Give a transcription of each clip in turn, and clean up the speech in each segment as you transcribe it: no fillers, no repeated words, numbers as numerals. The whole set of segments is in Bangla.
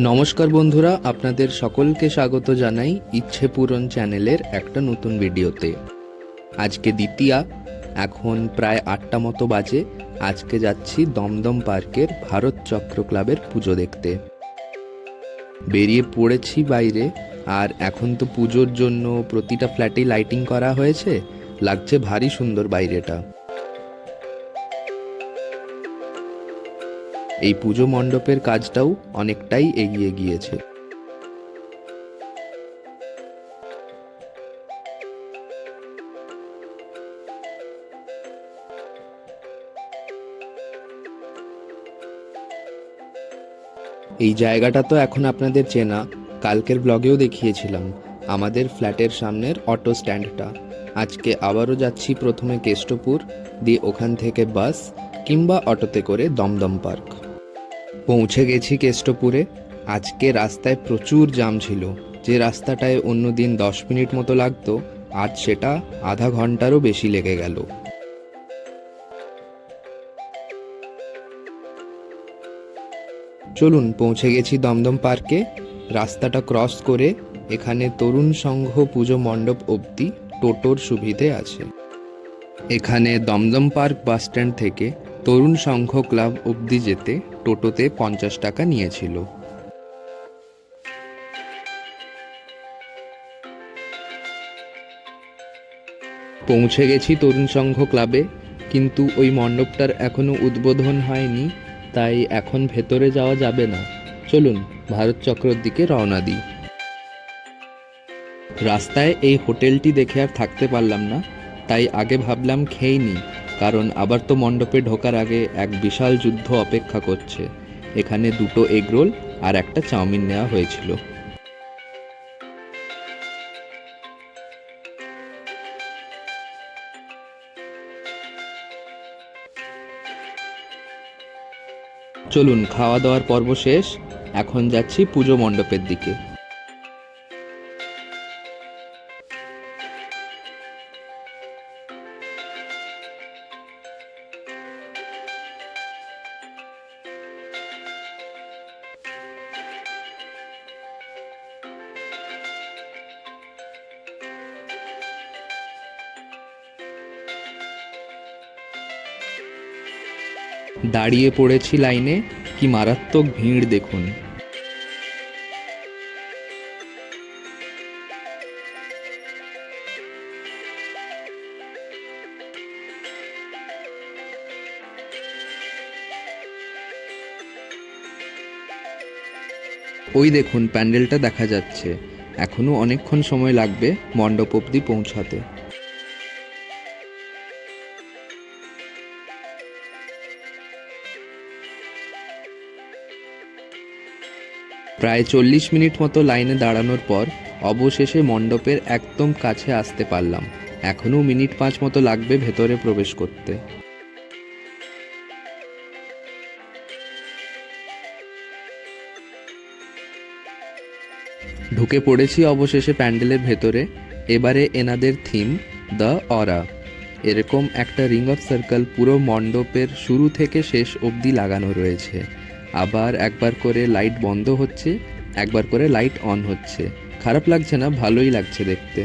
নমস্কার বন্ধুরা, আপনাদের সকলকে স্বাগত জানাই ইচ্ছে পূরণ চ্যানেলের একটা নতুন ভিডিওতে। আজকে দ্বিতীয়া, এখন প্রায় 8টা মতো বাজে। আজকে যাচ্ছি দমদম পার্কের ভারত চক্র ক্লাবের পুজো দেখতে। বেরিয়ে পড়েছি বাইরে, আর এখন তো পুজোর জন্য প্রতিটা ফ্ল্যাটেই লাইটিং করা হয়েছে, লাগছে ভারী সুন্দর বাইরেটা। এই পুজো মণ্ডপের কাজটাও অনেকটাই এগিয়ে গিয়েছে। এই জায়গাটা তো এখন আপনাদের চেনা, কালকের ব্লগেও দেখিয়েছিলাম, আমাদের ফ্ল্যাটের সামনের অটো স্ট্যান্ডটা। আজকে আবারও যাচ্ছি প্রথমে কেষ্টপুর, দিয়ে ওখান থেকে বাস কিংবা অটোতে করে দমদম পার্ক। পৌঁছে গেছি কেষ্টপুরে। আজকে রাস্তায় প্রচুর জ্যাম ছিল। যে রাস্তাটায় অন্যদিন 10 মিনিট মতো লাগতো, আজ সেটা আধা ঘন্টারও বেশি লেগে গেল। চলুন, পৌঁছে গেছি দমদম পার্কে। রাস্তাটা ক্রস করে এখানে তরুণ সংঘ পুজো মণ্ডপ অবধি টোটোর সুবিধে আছে। এখানে দমদম পার্ক বাসস্ট্যান্ড থেকে তরুণ সংঘ ক্লাব অবধি যেতে টোটোতে 50 টাকা নিয়েছিল। পৌঁছে গেছি তরুণ সংঘ ক্লাবে, কিন্তু ওই মণ্ডপটার এখনো উদ্বোধন হয়নি, তাই এখন ভেতরে যাওয়া যাবে না। চলুন ভারত চক্রর দিকে রওনা দিই। রাস্তায় এই হোটেলটি দেখে আর থাকতে পারলাম না, তাই আগে ভাবলাম খেয়েই নিই, কারণ আবার তো মণ্ডপে ঢোকার আগে এক বিশাল যুদ্ধ অপেক্ষা করছে। এখানে 2টো এগরোল আর একটা চাউমিন নেওয়া হয়েছিল। চলুন, খাওয়া দাওয়ার পর্ব শেষ, এখন যাচ্ছি পুজো মণ্ডপের দিকে। দাঁড়িয়ে পড়েছি লাইনে, কি মারাত্মক ভিড় দেখুন। ওই দেখুন, প্যান্ডেলটা দেখা যাচ্ছে। এখনো অনেকক্ষণ সময় লাগবে মণ্ডপ অবধি পৌঁছাতে। প্রায় 40 মিনিট মতো লাইনে দাঁড়ানোর পর অবশেষে মণ্ডপের একদম কাছে আসতে পারলাম। এখনও মিনিট 5 মতো লাগবে ভেতরে প্রবেশ করতে। ঢুকে পড়েছি অবশেষে প্যান্ডেলের ভেতরে। এবারে এনাদের থিম দ্য অরা। এরকম একটা রিং অফ সার্কেল পুরো মণ্ডপের শুরু থেকে শেষ অবধি লাগানো রয়েছে। আবার একবার করে লাইট বন্ধ হচ্ছে, একবার করে লাইট অন হচ্ছে। খারাপ লাগছে না, ভালোই লাগছে দেখতে।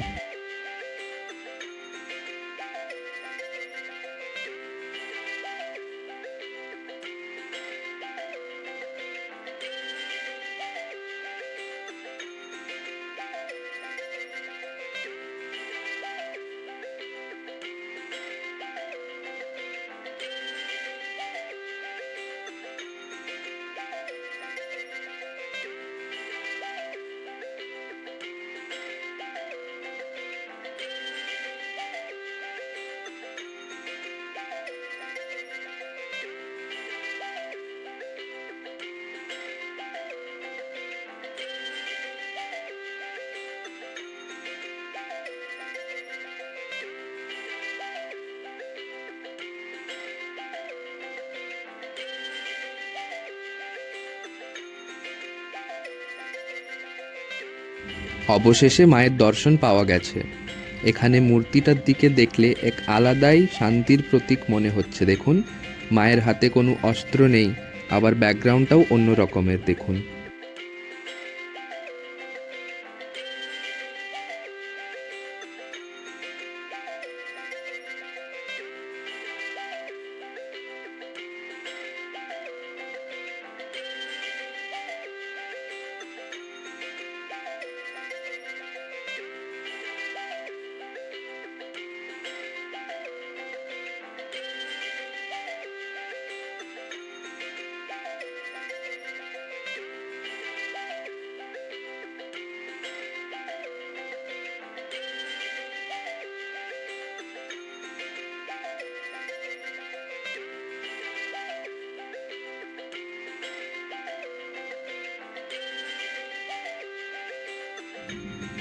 অবশেষে মায়ের দর্শন পাওয়া গেছে। এখানে মূর্তিটার দিকে দেখলে এক আলাদাই শান্তির প্রতীক মনে হচ্ছে। দেখুন, মায়ের হাতে কোনো অস্ত্র নেই, আবার ব্যাকগ্রাউন্ডটাও অন্য রকমের দেখুন।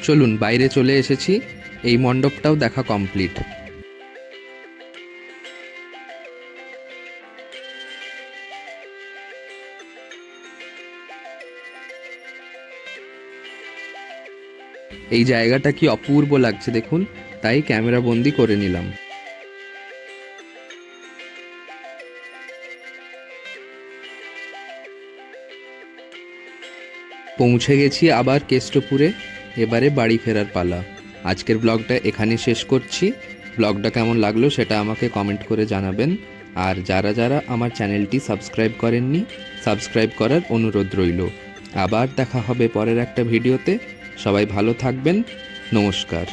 চলুন বাইরে চলে এসেছি, এই মণ্ডপটাও দেখা কমপ্লিট। এই জায়গাটা কি অপূর্ব লাগছে দেখুন, তাই ক্যামেরা বন্দি করে নিলাম। পৌঁছে গেছি আবার কেষ্টপুরে, এবারে বাড়ি ফেরার পালা। আজকের ব্লগটা এখানে শেষ করছি। ব্লগটা কেমন লাগলো সেটা আমাকে কমেন্ট করে জানাবেন। আর যারা যারা আমার চ্যানেলটি সাবস্ক্রাইব করেননি, সাবস্ক্রাইব করার অনুরোধ রইল। আবার দেখা হবে পরের একটা ভিডিওতে। সবাই ভালো থাকবেন। নমস্কার।